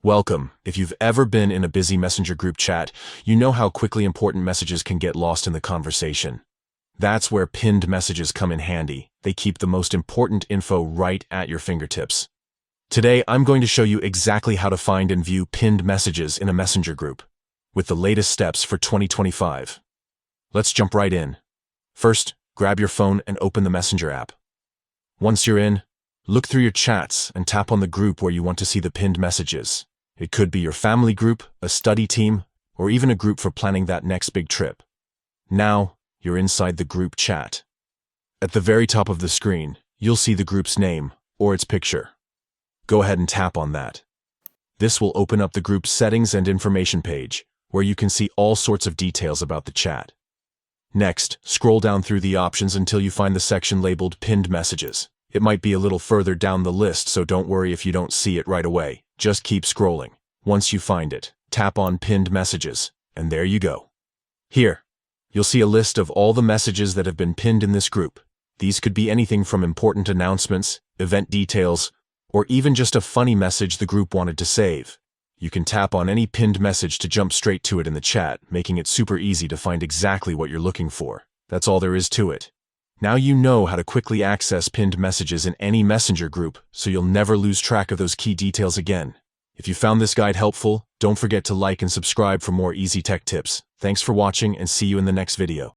Welcome. If you've ever been in a busy Messenger group chat, you know how quickly important messages can get lost in the conversation. That's where pinned messages come in handy. They keep the most important info right at your fingertips. Today, I'm going to show you exactly how to find and view pinned messages in a Messenger group, with the latest steps for 2025. Let's jump right in. First, grab your phone and open the Messenger app. Once you're in, look through your chats and tap on the group where you want to see the pinned messages. It could be your family group, a study team, or even a group for planning that next big trip. Now, you're inside the group chat. At the very top of the screen, you'll see the group's name or its picture. Go ahead and tap on that. This will open up the group's settings and information page, where you can see all sorts of details about the chat. Next, scroll down through the options until you find the section labeled Pinned Messages. It might be a little further down the list, so don't worry if you don't see it right away. Just keep scrolling. Once you find it, tap on Pinned Messages, and there you go. Here, you'll see a list of all the messages that have been pinned in this group. These could be anything from important announcements, event details, or even just a funny message the group wanted to save. You can tap on any pinned message to jump straight to it in the chat, making it super easy to find exactly what you're looking for. That's all there is to it. Now you know how to quickly access pinned messages in any Messenger group, so you'll never lose track of those key details again. If you found this guide helpful, don't forget to like and subscribe for more easy tech tips. Thanks for watching and see you in the next video.